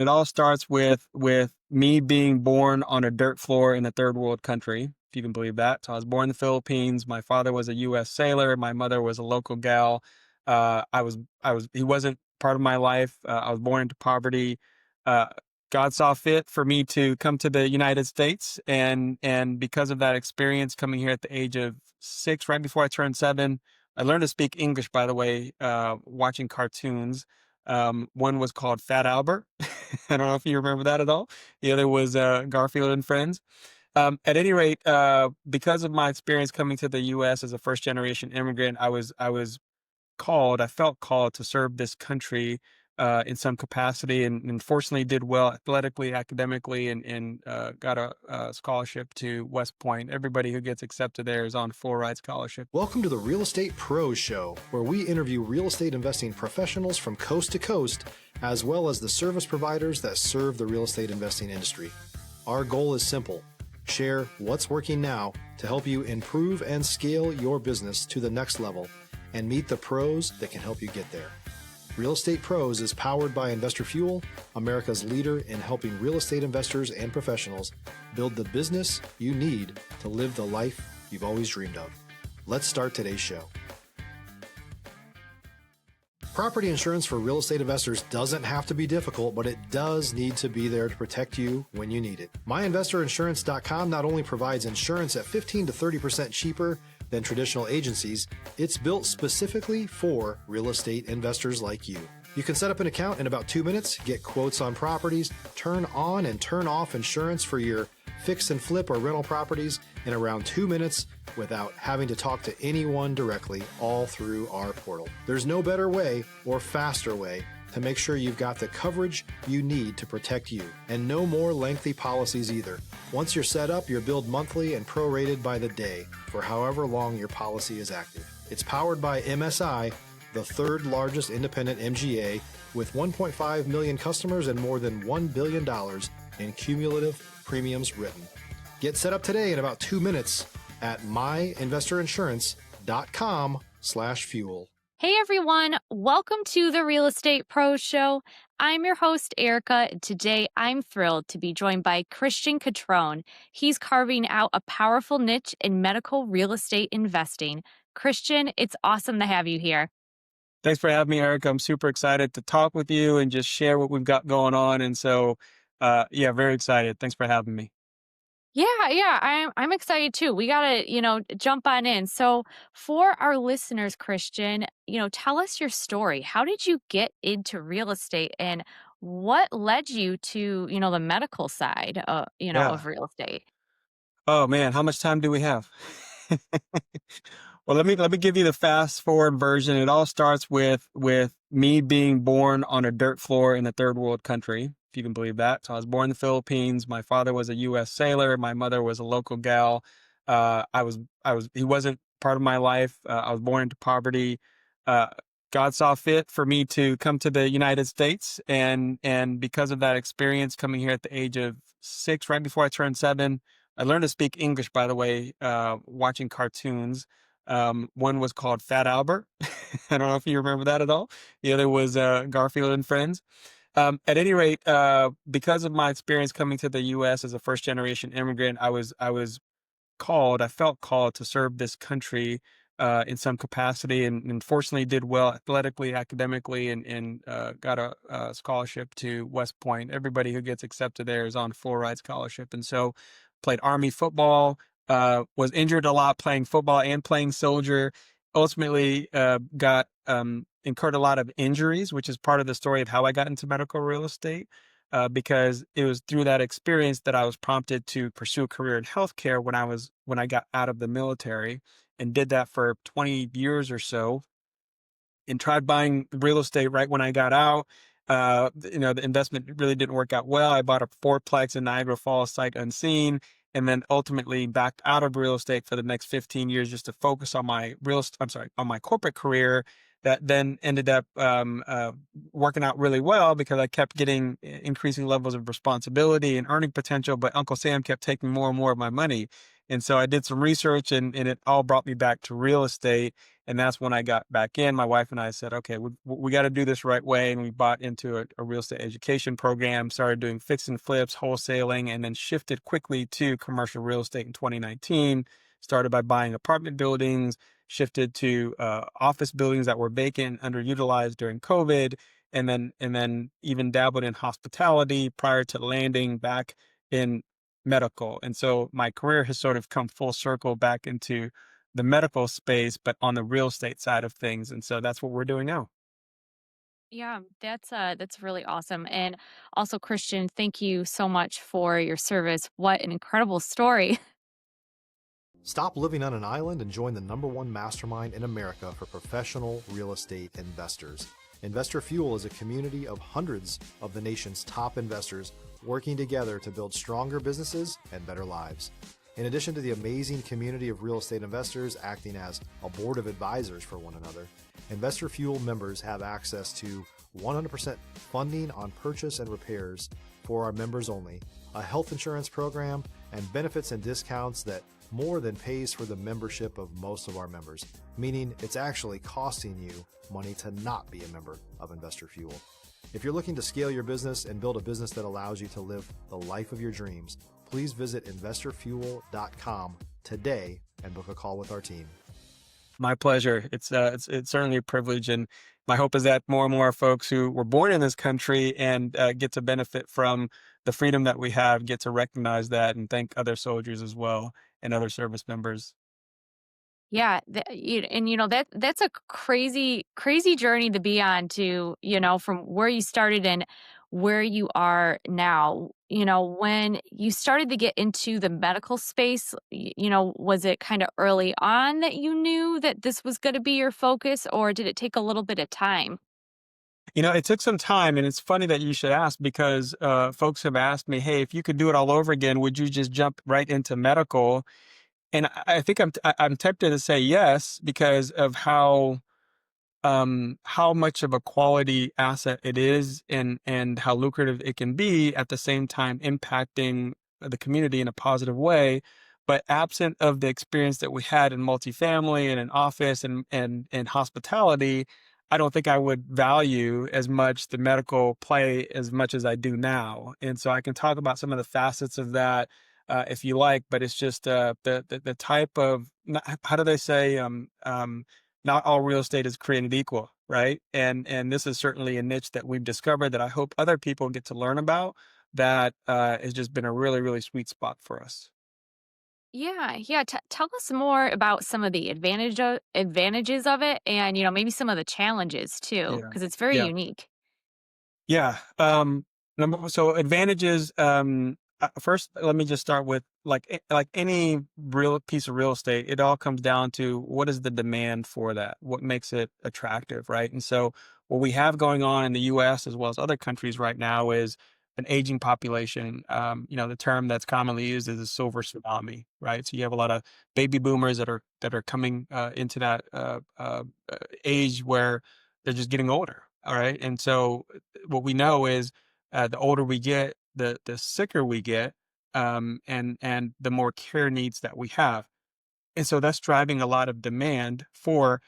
It all starts with me being born on a dirt floor in a third world country, if you can believe that. So I was born in the Philippines. My father was a U.S. sailor. My mother was a local gal. He wasn't part of my life. I was born into poverty. Uh, God saw fit for me to come to the United States, and because of that experience, coming here at the age of 6, right before I turned 7, I learned to speak English, by the way, watching cartoons. One was called Fat Albert. I don't know if you remember that at all. The other was Garfield and Friends. At any rate, because of my experience coming to the U.S. as a first generation immigrant, I felt called to serve this country in some capacity, and fortunately did well athletically, academically, and got a scholarship to West Point. Everybody who gets accepted there is on full ride scholarship. Welcome to the Real Estate Pros Show, where we interview real estate investing professionals from coast to coast, as well as the service providers that serve the real estate investing industry. Our goal is simple: share what's working now to help you improve and scale your business to the next level and meet the pros that can help you get there. Real Estate Pros is powered by Investor Fuel, America's leader in helping real estate investors and professionals build the business you need to live the life you've always dreamed of. Let's start today's show. Property insurance for real estate investors doesn't have to be difficult, but it does need to be there to protect you when you need it. MyInvestorInsurance.com not only provides insurance at 15 to 30% cheaper than traditional agencies, it's built specifically for real estate investors like you. You can set up an account in about 2 minutes, get quotes on properties, turn on and turn off insurance for your fix and flip or rental properties in around 2 minutes without having to talk to anyone directly, all through our portal. There's no better way or faster way to make sure you've got the coverage you need to protect you, and no more lengthy policies either. Once you're set up, you're billed monthly and prorated by the day for however long your policy is active. It's powered by MSI, the third largest independent MGA, with 1.5 million customers and more than $1 billion in cumulative premiums written. Get set up today in about 2 minutes at myinvestorinsurance.com/fuel. Hey everyone, welcome to the Real Estate Pros Show. I'm your host, Erika, and today I'm thrilled to be joined by Christian Catron. He's carving out a powerful niche in medical real estate investing. Christian, it's awesome to have you here. Thanks for having me, Eric. I'm super excited to talk with you and just share what we've got going on. And so, yeah, very excited. Thanks for having me. I'm excited too. We gotta, jump on in. So for our listeners, Christian, tell us your story. How did you get into real estate and what led you to, the medical side, Yeah. of real estate? Oh man, how much time do we have? Well, let me give you the fast forward version. It all starts with me being born on a dirt floor in a third world country, if you can believe that. So I was born in the Philippines. My father was a U.S. sailor. My mother was a local gal. He wasn't part of my life. I was born into poverty. Uh, God saw fit for me to come to the United States, and because of that experience, coming here at the age of 6, right before I turned 7, I learned to speak English, by the way, watching cartoons. One was called Fat Albert. I don't know if you remember that at all. The other was Garfield and Friends. At any rate, because of my experience coming to the U.S. as a first generation immigrant, I felt called to serve this country in some capacity, and fortunately did well athletically, academically, and got a scholarship to West Point. Everybody who gets accepted there is on full ride scholarship. And so played Army football, was injured a lot playing football and playing soldier. Ultimately, incurred a lot of injuries, which is part of the story of how I got into medical real estate, because it was through that experience that I was prompted to pursue a career in healthcare when I got out of the military, and did that for 20 years or so, and tried buying real estate right when I got out. The investment really didn't work out well. I bought a fourplex in Niagara Falls sight unseen, and then ultimately backed out of real estate for the next 15 years just to focus on on my corporate career. That then ended up working out really well because I kept getting increasing levels of responsibility and earning potential, but Uncle Sam kept taking more and more of my money. And so I did some research, and it all brought me back to real estate. And that's when I got back in. My wife and I said, okay, we got to do this right way. And we bought into a real estate education program, started doing fix and flips, wholesaling, and then shifted quickly to commercial real estate in 2019. Started by buying apartment buildings, shifted to office buildings that were vacant, underutilized during COVID, and then even dabbled in hospitality prior to landing back in medical. And so my career has sort of come full circle back into the medical space, but on the real estate side of things. And so that's what we're doing now. Yeah, that's really awesome. And also, Christian, thank you so much for your service. What an incredible story. Stop living on an island and join the #1 mastermind in America for professional real estate investors. Investor Fuel is a community of hundreds of the nation's top investors working together to build stronger businesses and better lives. In addition to the amazing community of real estate investors acting as a board of advisors for one another, Investor Fuel members have access to 100% funding on purchase and repairs for our members only, a health insurance program, and benefits and discounts that more than pays for the membership of most of our members, meaning it's actually costing you money to not be a member of Investor Fuel. If you're looking to scale your business and build a business that allows you to live the life of your dreams, please visit investorfuel.com today and book a call with our team. My pleasure. It's certainly a privilege, and my hope is that more and more folks who were born in this country and get to benefit from the freedom that we have get to recognize that and thank other soldiers as well and other service members. Yeah, and that's a crazy journey to be on to, from where you started and where you are now. When you started to get into the medical space, was it kind of early on that you knew that this was going to be your focus, or did it take a little bit of time? It took some time, and it's funny that you should ask because folks have asked me, "Hey, if you could do it all over again, would you just jump right into medical?" And I think I'm tempted to say yes because of how much of a quality asset it is, and how lucrative it can be at the same time impacting the community in a positive way. But absent of the experience that we had in multifamily and in office and hospitality, I don't think I would value as much the medical play as much as I do now. And so I can talk about some of the facets of that if you like, but it's just the type of, how do they say, not all real estate is created equal, right? And this is certainly a niche that we've discovered that I hope other people get to learn about. That has just been a really, really sweet spot for us. Yeah, yeah. Tell us more about some of the advantages of it, and maybe some of the challenges too, Yeah, because it's very yeah. unique. Yeah. So advantages. First, let me just start with like any real piece of real estate. It all comes down to what is the demand for that? What makes it attractive, right? And so what we have going on in the U.S. as well as other countries right now is an aging population. The term that's commonly used is a silver tsunami, right? So you have a lot of baby boomers that are coming into that age where they're just getting older. All right, and so what we know is the older we get, the sicker we get, and the more care needs that we have. And so that's driving a lot of demand for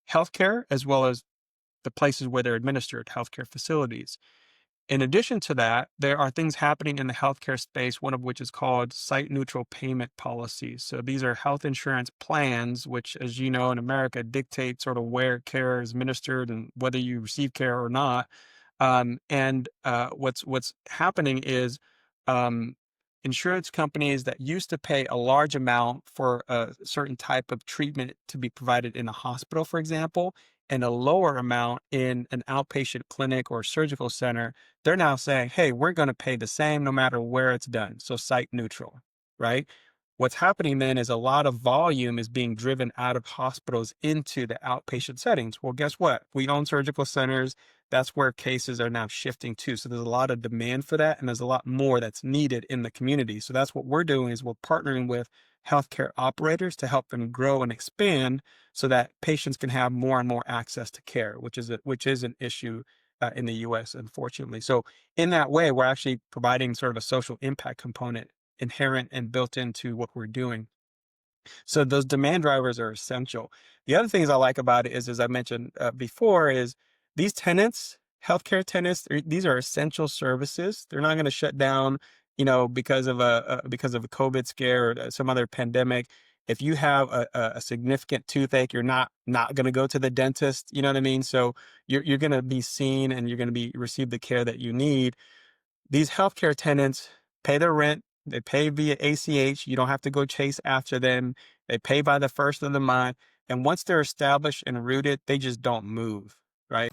healthcare as well as the places where they're administered, healthcare facilities. In addition to that, there are things happening in the healthcare space, one of which is called site neutral payment policies. So these are health insurance plans, which, as you know, in America dictate sort of where care is administered and whether you receive care or not. And what's happening is um, insurance companies that used to pay a large amount for a certain type of treatment to be provided in a hospital, for example, and a lower amount in an outpatient clinic or surgical center, they're now saying, hey, we're going to pay the same no matter where it's done. So site neutral, right? What's happening then is a lot of volume is being driven out of hospitals into the outpatient settings. Well, guess what? We own surgical centers. That's where cases are now shifting to. So there's a lot of demand for that, and there's a lot more that's needed in the community. So that's what we're doing is we're partnering with healthcare operators to help them grow and expand so that patients can have more and more access to care, which is an issue in the U.S. unfortunately. So in that way, we're actually providing sort of a social impact component inherent and built into what we're doing. So those demand drivers are essential. The other things I like about it is, as I mentioned before, is these tenants, healthcare tenants, these are essential services. They're not going to shut down, because of a COVID scare or some other pandemic. If you have a significant toothache, you're not going to go to the dentist. You know what I mean? So you're going to be seen and you're going to be receive the care that you need. These healthcare tenants pay their rent. They pay via ACH. You don't have to go chase after them. They pay by the first of the month. And once they're established and rooted, they just don't move, right?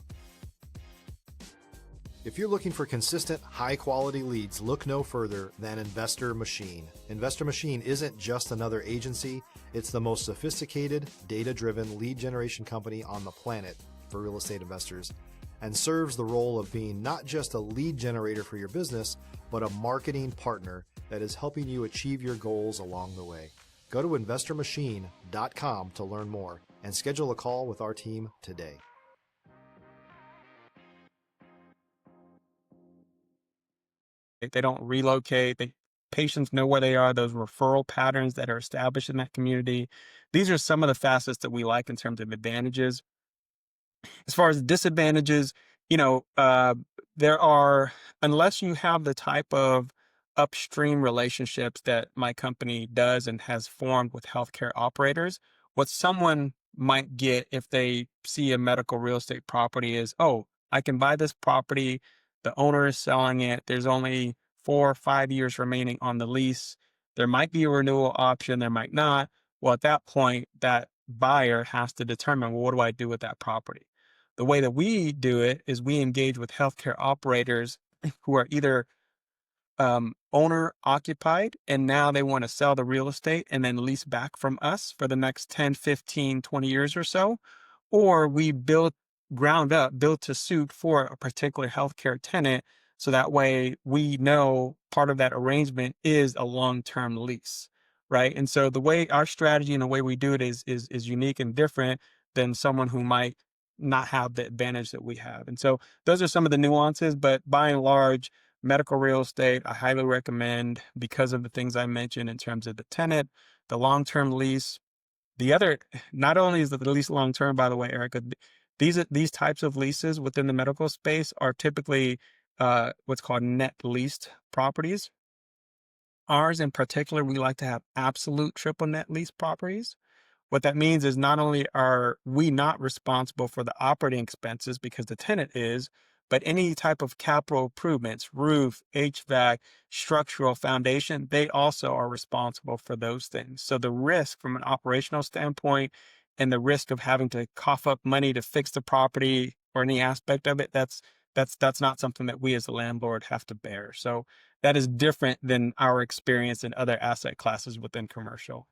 If you're looking for consistent, high-quality leads, look no further than Investor Machine. Investor Machine isn't just another agency. It's the most sophisticated, data-driven lead generation company on the planet for real estate investors, and serves the role of being not just a lead generator for your business, but a marketing partner that is helping you achieve your goals along the way. Go to investormachine.com to learn more and schedule a call with our team today. They don't relocate. Patients know where they are, those referral patterns that are established in that community. These are some of the facets that we like in terms of advantages. As far as disadvantages, you know, uh, there are, unless you have the type of upstream relationships that my company does and has formed with healthcare operators, what someone might get if they see a medical real estate property is, oh, I can buy this property. The owner is selling it. There's only 4 or 5 years remaining on the lease. There might be a renewal option. There might not. Well, at that point, that buyer has to determine, well, what do I do with that property? The way that we do it is we engage with healthcare operators who are either owner occupied and now they want to sell the real estate and then lease back from us for the next 10, 15, 20 years or so. Or we build ground up, build to suit for a particular healthcare tenant. So that way we know part of that arrangement is a long-term lease. Right. And so the way our strategy and the way we do it is unique and different than someone who might not have the advantage that we have. And so those are some of the nuances, but by and large, medical real estate, I highly recommend because of the things I mentioned in terms of the tenant, the long-term lease. The other, not only is the lease long-term, by the way, Erica, these types of leases within the medical space are typically what's called net leased properties. Ours in particular, we like to have absolute triple net lease properties. What that means is not only are we not responsible for the operating expenses because the tenant is, but any type of capital improvements, roof, HVAC, structural foundation, they also are responsible for those things. So the risk from an operational standpoint and the risk of having to cough up money to fix the property or any aspect of it, that's not something that we as a landlord have to bear. So that is different than our experience in other asset classes within commercial.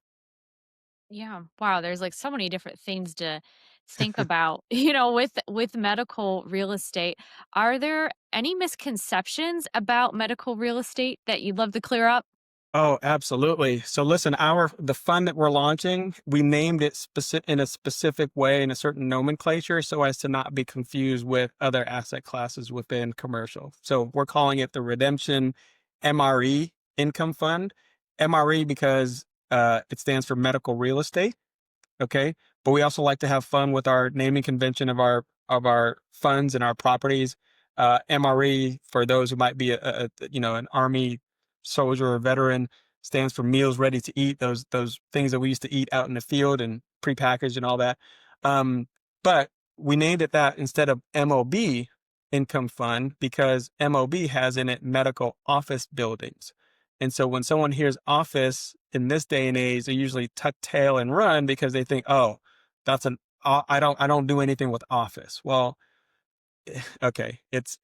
Yeah. Wow, there's like so many different things to think about, with medical real estate. Are there any misconceptions about medical real estate that you'd love to clear up? Oh, absolutely. So listen, the fund that we're launching, we named it in a specific way in a certain nomenclature so as to not be confused with other asset classes within commercial. So we're calling it the Redemption MRE Income Fund. MRE because it stands for medical real estate. Okay. But we also like to have fun with our naming convention of our funds and our properties. MRE, for those who might be an Army soldier or veteran, stands for meals ready to eat. Those things that we used to eat out in the field and prepackaged and all that. But we named it that instead of MOB income fund because MOB has in it medical office buildings. And so when someone hears office in this day and age, they usually tuck tail and run because they think, oh, that's I don't do anything with office. Well, okay, it's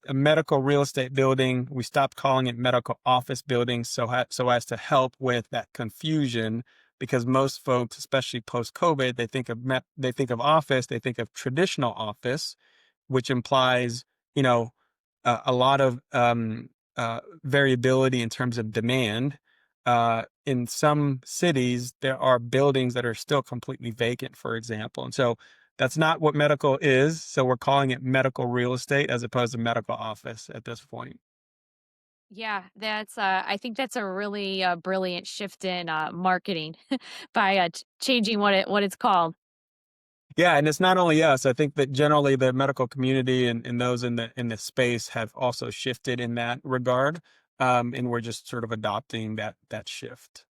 a medical real estate building. We stopped calling it medical office buildings so as to help with that confusion because most folks, especially post COVID, they think of office, they think of traditional office, which implies, you know, a lot of variability in terms of demand. In some cities, there are buildings that are still completely vacant, for example. And so that's not what medical is. So we're calling it medical real estate as opposed to medical office at this point. Yeah, that's I think that's a really brilliant shift in marketing by changing what it's called. Yeah, and it's not only us. I think that generally the medical community and those in the space have also shifted in that regard, and we're just sort of adopting that shift.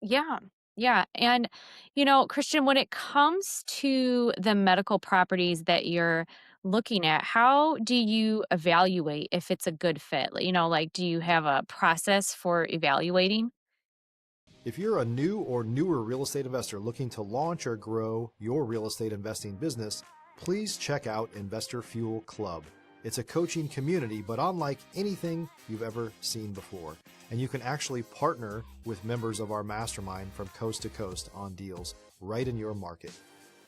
Yeah. Yeah. And, you know, Christian, when it comes to the medical properties that you're looking at, how do you evaluate if it's a good fit? You know, like, do you have a process for evaluating? If you're a new or newer real estate investor looking to launch or grow your real estate investing business, please check out Investor Fuel Club. It's a coaching community, but unlike anything you've ever seen before. And you can actually partner with members of our mastermind from coast to coast on deals right in your market.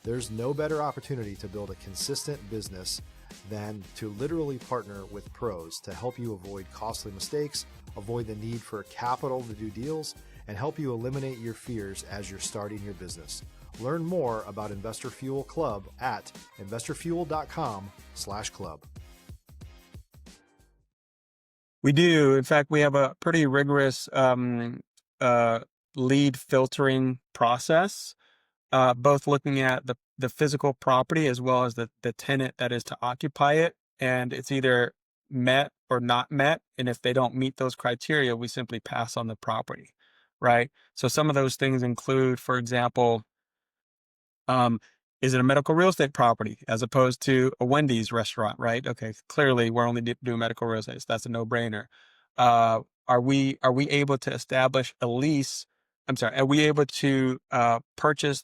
There's no better opportunity to build a consistent business than to literally partner with pros to help you avoid costly mistakes, avoid the need for capital to do deals, and help you eliminate your fears as you're starting your business. Learn more about Investor Fuel Club at investorfuel.com/club. We do. In fact, we have a pretty rigorous uh, lead filtering process, both looking at the physical property as well as the tenant that is to occupy it. And it's either met or not met. And if they don't meet those criteria, we simply pass on the property, right? So some of those things include, for example, um, is it a medical real estate property as opposed to a Wendy's restaurant, right? Okay, clearly we're only doing medical real estate, so that's a no-brainer. Are we able to establish a lease? I'm sorry, are we able to purchase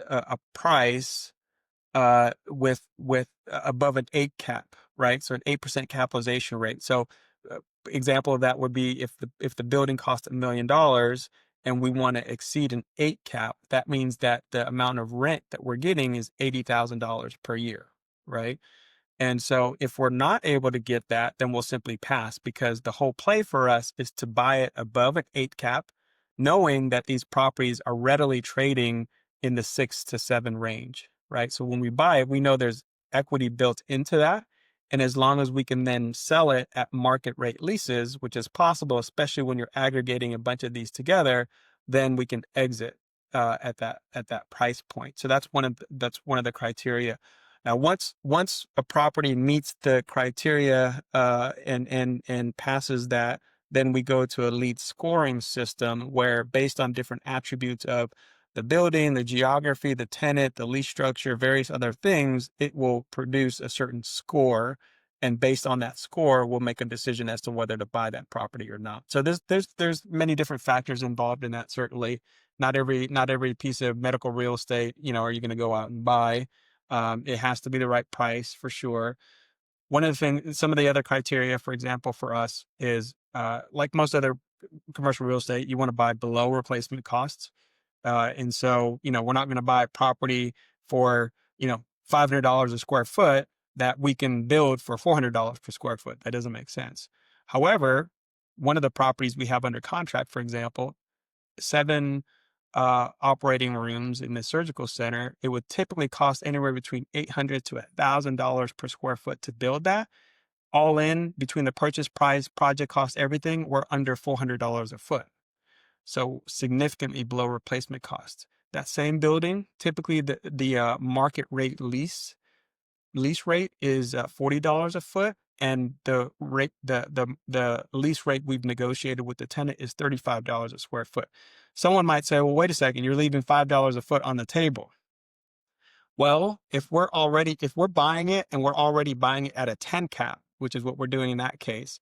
a price with above an 8 cap, right? So an 8% capitalization rate. So uh, example of that would be if the building cost $1 million and we want to exceed an 8 cap, that means that the amount of rent that we're getting is $80,000 per year, right? And so if we're not able to get that, then we'll simply pass because the whole play for us is to buy it above an 8 cap, knowing that these properties are readily trading in the 6 to 7 range, right? So when we buy it, we know there's equity built into that. And as long as we can then sell it at market rate leases, which is possible, especially when you're aggregating a bunch of these together, then we can exit at that price point. So that's one of the criteria. Now, once a property meets the criteria and passes that, then we go to a lead scoring system where, based on different attributes of the building, the geography, the tenant, the lease structure, various other things, it will produce a certain score, and based on that score, we'll make a decision as to whether to buy that property or not. So there's many different factors involved in that. Certainly, not every piece of medical real estate, are you going to go out and buy. It has to be the right price for sure. One of the things, some of the other criteria, for example, for us is like most other commercial real estate, you want to buy below replacement costs. And so, we're not going to buy property for, $500 a square foot that we can build for $400 per square foot. That doesn't make sense. However, one of the properties we have under contract, for example, 7 operating rooms in the surgical center, it would typically cost anywhere between $800 to $1,000 per square foot to build that. All in between the purchase price, project cost, everything, we're under $400 a foot. So significantly below replacement cost. That same building, typically the market rate lease rate is $40 a foot, and the lease rate we've negotiated with the tenant is $35 a square foot. Someone might say, well, wait a second, you're leaving $5 a foot on the table. Well, if we're buying it and we're already buying it at a 10 cap, which is what we're doing in that case,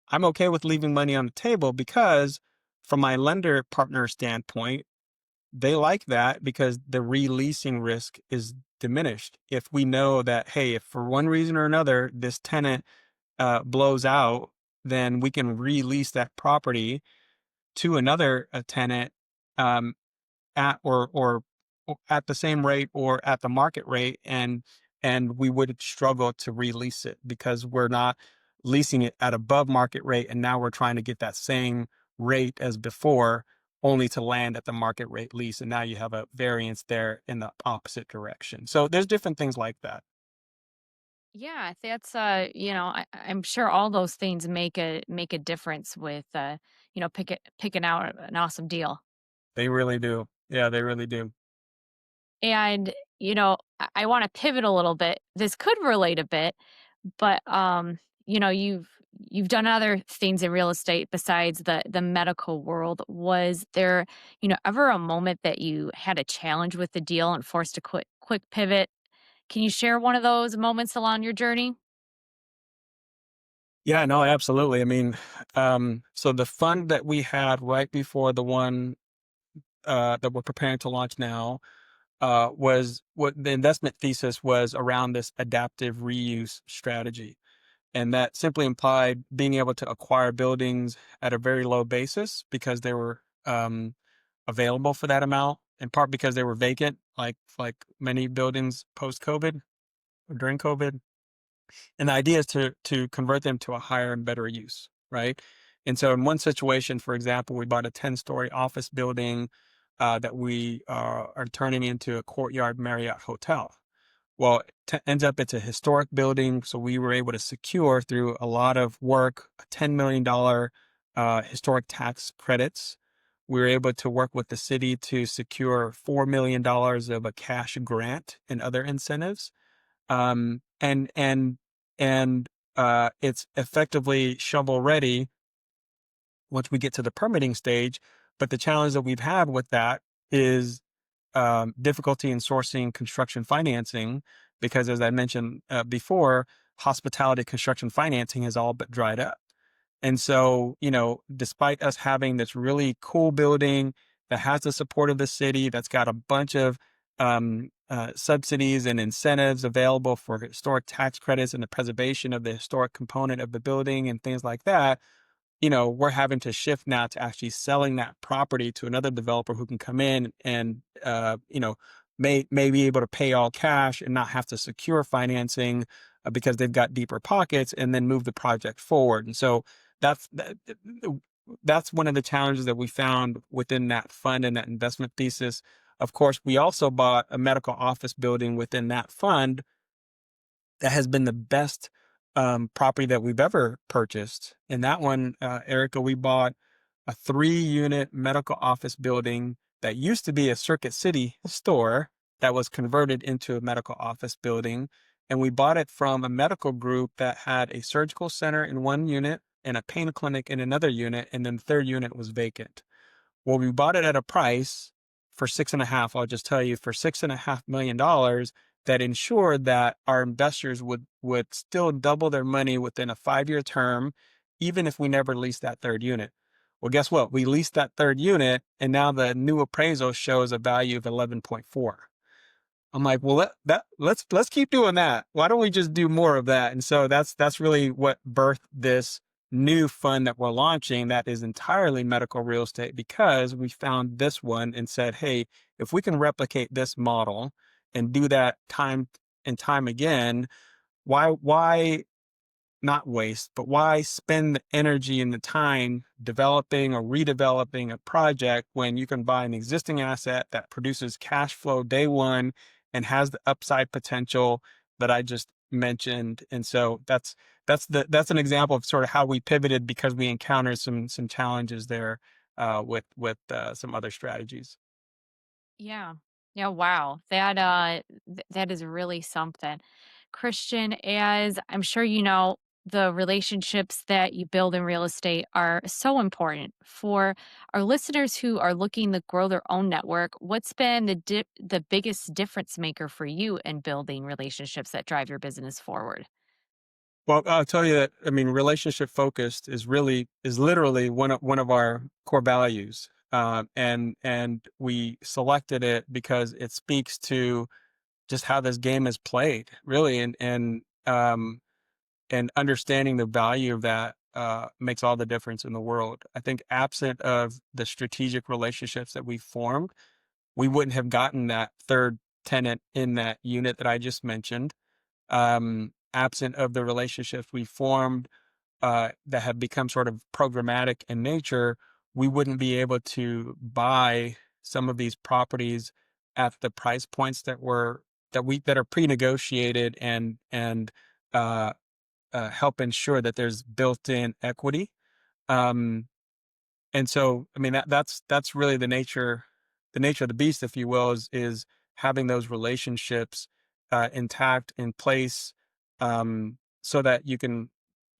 I'm okay with leaving money on the table because, from my lender partner standpoint, they like that because the releasing risk is diminished. If we know that, hey, if for one reason or another this tenant blows out, then we can release that property to another tenant, um, at or at the same rate or at the market rate, and we would struggle to release it because we're not leasing it at above market rate, and now we're trying to get that same rate as before, only to land at the market rate lease, and now you have a variance there in the opposite direction. So there's different things like that. Yeah, that's I'm sure all those things make a difference with picking out an awesome deal. They really do. Yeah, they really do. And I want to pivot a little bit. This could relate a bit, but you've done other things in real estate besides the medical world. Was there, ever a moment that you had a challenge with the deal and forced a quick pivot? Can you share one of those moments along your journey? Yeah, no, absolutely. I mean, so the fund that we had right before the one that we're preparing to launch now was what the investment thesis was around this adaptive reuse strategy. And that simply implied being able to acquire buildings at a very low basis because they were available for that amount, in part because they were vacant, like many buildings post COVID or during COVID. And the idea is to convert them to a higher and better use, right? And so in one situation, for example, we bought a 10-story office building that we are turning into a Courtyard Marriott hotel. Well, ends up it's a historic building, so we were able to secure through a lot of work a $10 million historic tax credits. We were able to work with the city to secure $4 million of a cash grant and other incentives. Um, and and and it's effectively shovel ready once we get to the permitting stage. But the challenge that we've had with that is difficulty in sourcing construction financing because, as I mentioned before, hospitality construction financing has all but dried up. And so, despite us having this really cool building that has the support of the city, that's got a bunch of subsidies and incentives available for historic tax credits and the preservation of the historic component of the building and things like that, we're having to shift now to actually selling that property to another developer who can come in and, may be able to pay all cash and not have to secure financing because they've got deeper pockets and then move the project forward. And so that's that, that's one of the challenges that we found within that fund and that investment thesis. Of course, we also bought a medical office building within that fund that has been the best property that we've ever purchased. And that one, Erica, we bought a 3-unit medical office building that used to be a Circuit City store that was converted into a medical office building. And we bought it from a medical group that had a surgical center in one unit and a pain clinic in another unit. And then the third unit was vacant. Well, we bought it at a price for 6.5. I'll just tell you, for $6.5 million that ensured that our investors would still double their money within a 5-year term, even if we never leased that third unit. Well, guess what? We leased that third unit, and now the new appraisal shows a value of 11.4. I'm like, well, let's keep doing that. Why don't we just do more of that? And so that's really what birthed this new fund that we're launching that is entirely medical real estate, because we found this one and said, hey, if we can replicate this model and do that time and time again, why not waste, but why spend the energy and the time developing or redeveloping a project when you can buy an existing asset that produces cash flow day one and has the upside potential that I just mentioned? And so that's an example of sort of how we pivoted because we encountered some challenges there with some other strategies. Yeah. Yeah, wow. That is really something. Christian, as I'm sure you know, the relationships that you build in real estate are so important for our listeners who are looking to grow their own network. What's been the biggest difference maker for you in building relationships that drive your business forward? Well, I'll tell you that, I mean, relationship focused is literally one of our core values. And we selected it because it speaks to just how this game is played, really, and understanding the value of that makes all the difference in the world. I think absent of the strategic relationships that we formed, we wouldn't have gotten that third tenant in that unit that I just mentioned. Absent of the relationships we formed that have become sort of programmatic in nature, we wouldn't be able to buy some of these properties at the price points that are pre-negotiated and uh, help ensure that there's built-in equity. Um, and so, I mean, that's really the nature of the beast, if you will, is having those relationships intact in place, so that you can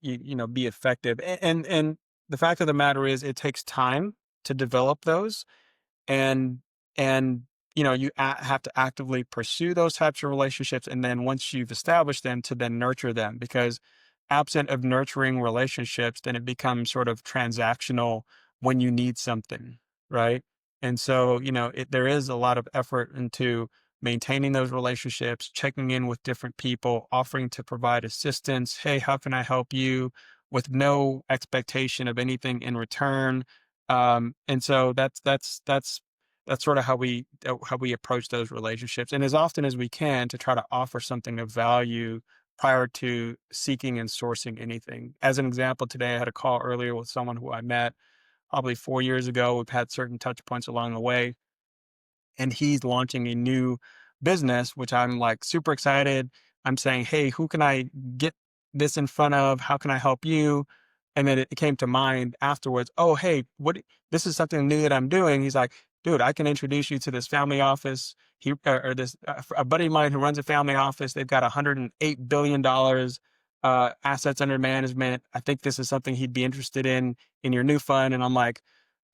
be effective. And the fact of the matter is, it takes time to develop those, and and have to actively pursue those types of relationships, and then once you've established them, to then nurture them, because absent of nurturing relationships, then it becomes sort of transactional when you need something, right? And so there is a lot of effort into maintaining those relationships, checking in with different people, offering to provide assistance. Hey, how can I help you, with no expectation of anything in return. And so that's sort of how we approach those relationships, and as often as we can, to try to offer something of value prior to seeking and sourcing anything. As an example, today I had a call earlier with someone who I met probably 4 years ago. We've had certain touch points along the way, and he's launching a new business, which I'm like super excited. I'm saying, hey, who can I get this in front of? How can I help you? And then it came to mind afterwards, oh, hey, this is something new that I'm doing. He's like, dude, I can introduce you to this family office. Or this, a buddy of mine who runs a family office. They've got $108 billion assets under management. I think this is something he'd be interested in your new fund. And I'm like,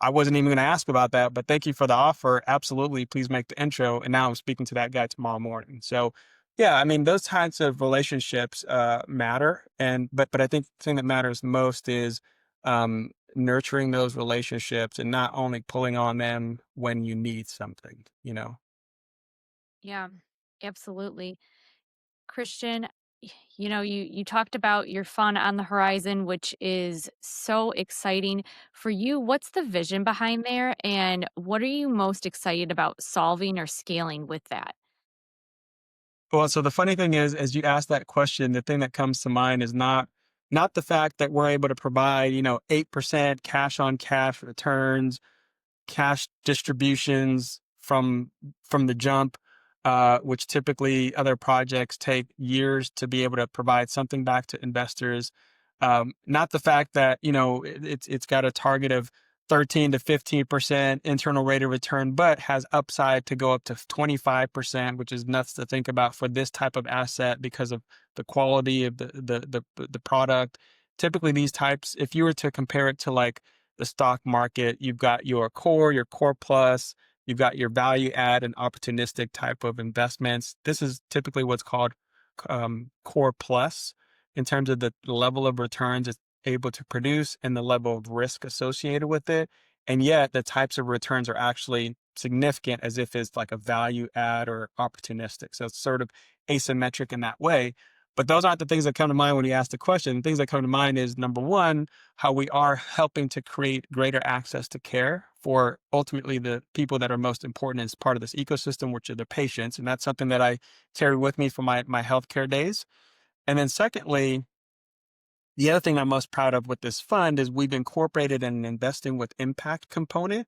I wasn't even going to ask about that, but thank you for the offer. Absolutely. Please make the intro. And now I'm speaking to that guy tomorrow morning. So, yeah, I mean, those kinds of relationships matter. But I think the thing that matters most is nurturing those relationships, and not only pulling on them when you need something. Yeah, absolutely. Christian, you talked about your fun on the horizon, which is so exciting for you. What's the vision behind there, and what are you most excited about solving or scaling with that? Well, so the funny thing is, as you ask that question, the thing that comes to mind is not the fact that we're able to provide 8% cash on cash returns, cash distributions from the jump, which typically other projects take years to be able to provide something back to investors. Not the fact that it's got a target of 13 to 15% internal rate of return, but has upside to go up to 25%, which is nuts to think about for this type of asset because of the quality of the product. Typically, these types, if you were to compare it to like the stock market, you've got your core plus, you've got your value add and opportunistic type of investments. This is typically what's called core plus, in terms of the level of returns it's able to produce and the level of risk associated with it. And yet the types of returns are actually significant, as if it's like a value add or opportunistic. So it's sort of asymmetric in that way. But those aren't the things that come to mind when you ask the question. The things that come to mind is, number one, how we are helping to create greater access to care for ultimately the people that are most important as part of this ecosystem, which are the patients. And that's something that I carry with me from my healthcare days. And then secondly, the other thing I'm most proud of with this fund is we've incorporated an investing with impact component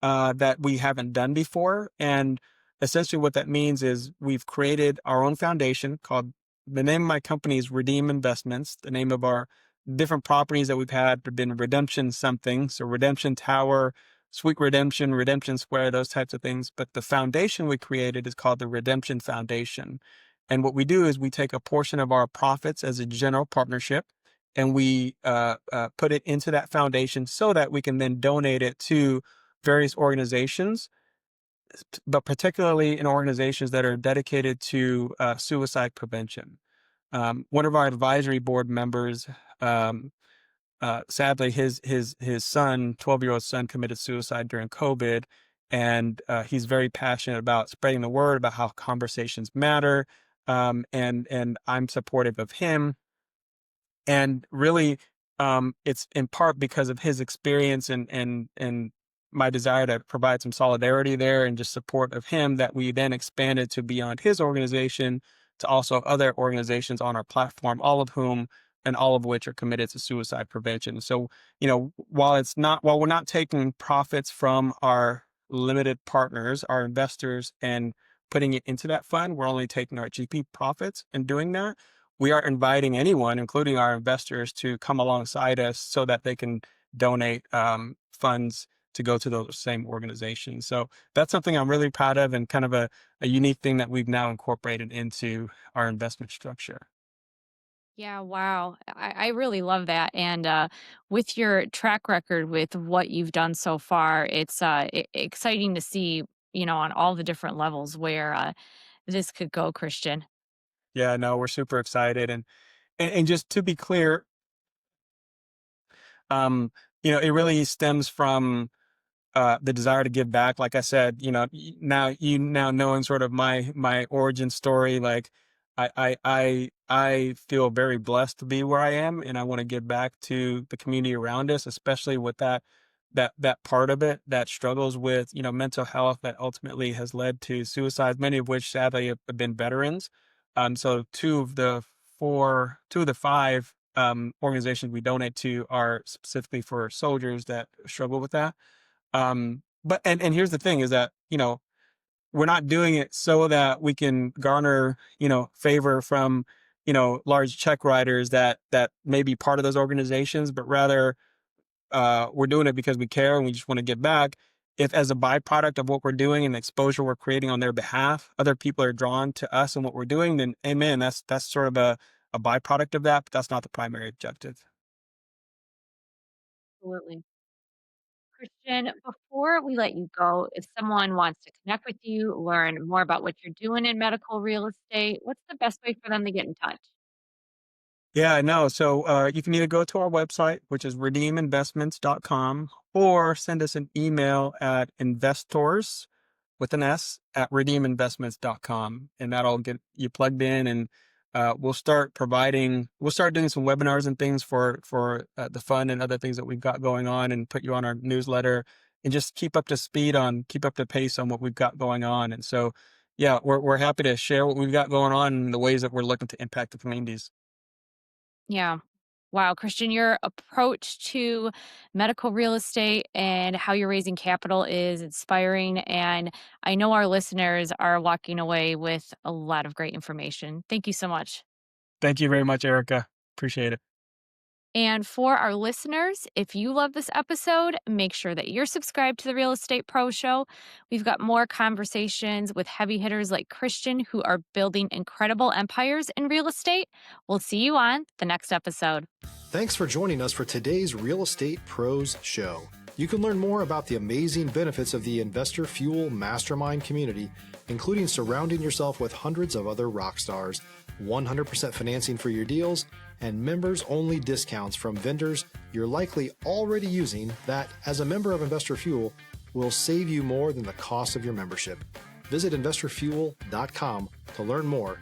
that we haven't done before. And essentially what that means is we've created our own foundation called, the name of my company is Redeem Investments. The name of our different properties that we've had have been Redemption something. So Redemption Tower, Sweet Redemption, Redemption Square, those types of things. But the foundation we created is called the Redemption Foundation. And what we do is we take a portion of our profits as a general partnership, and we put it into that foundation so that we can then donate it to various organizations, but particularly in organizations that are dedicated to suicide prevention. One of our advisory board members, sadly, his son, 12-year-old son, committed suicide during COVID, and he's very passionate about spreading the word about how conversations matter. And I'm supportive of him, and really, it's in part because of his experience and my desire to provide some solidarity there and just support of him, that we then expanded to beyond his organization to also other organizations on our platform, all of whom and all of which are committed to suicide prevention. So, while we're not taking profits from our limited partners, our investors, and putting it into that fund, we're only taking our GP profits and doing that. we are inviting anyone, including our investors, to come alongside us so that they can donate funds to go to those same organizations. So that's something I'm really proud of, and kind of a unique thing that we've now incorporated into our investment structure. Yeah, wow. I really love that. And with your track record with what you've done so far, it's exciting to see, on all the different levels where this could go, Christian. Yeah, no, we're super excited. And just to be clear, um, it really stems from the desire to give back. Like I said, now knowing sort of my origin story, like I feel very blessed to be where I am, and I want to give back to the community around us, especially with that part of it that struggles with mental health that ultimately has led to suicides, many of which sadly have been veterans. So two of the five organizations we donate to are specifically for soldiers that struggle with that. But and here's the thing is that, we're not doing it so that we can garner, favor from, large check writers that may be part of those organizations, but rather we're doing it because we care and we just want to give back. If as a byproduct of what we're doing and the exposure we're creating on their behalf, other people are drawn to us and what we're doing, then amen. That's sort of a byproduct of that, but that's not the primary objective. Absolutely. Christian, before we let you go, if someone wants to connect with you, learn more about what you're doing in medical real estate, what's the best way for them to get in touch? Yeah, no. So you can either go to our website, which is redeeminvestments.com, or send us an email at investors with an S at redeeminvestments.com. And that'll get you plugged in, and we'll start doing some webinars and things for the fund and other things that we've got going on, and put you on our newsletter, and just keep up to pace on what we've got going on. And so, yeah, we're happy to share what we've got going on and the ways that we're looking to impact the communities. Yeah. Wow, Christian, your approach to medical real estate and how you're raising capital is inspiring. And I know our listeners are walking away with a lot of great information. Thank you so much. Thank you very much, Erica. Appreciate it. And for our listeners, if you love this episode, make sure that you're subscribed to the Real Estate Pro Show. We've got more conversations with heavy hitters like Christian who are building incredible empires in real estate. We'll see you on the next episode. Thanks for joining us for today's Real Estate Pros Show. You can learn more about the amazing benefits of the Investor Fuel Mastermind community, including surrounding yourself with hundreds of other rock stars, 100% financing for your deals, and members-only discounts from vendors you're likely already using that, as a member of Investor Fuel, will save you more than the cost of your membership. Visit investorfuel.com to learn more.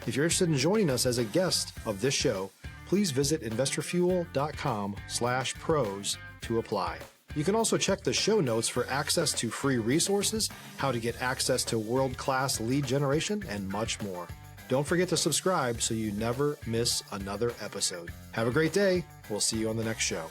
If you're interested in joining us as a guest of this show, please visit investorfuel.com/pros to apply. You can also check the show notes for access to free resources, how to get access to world-class lead generation, and much more. Don't forget to subscribe so you never miss another episode. Have a great day. We'll see you on the next show.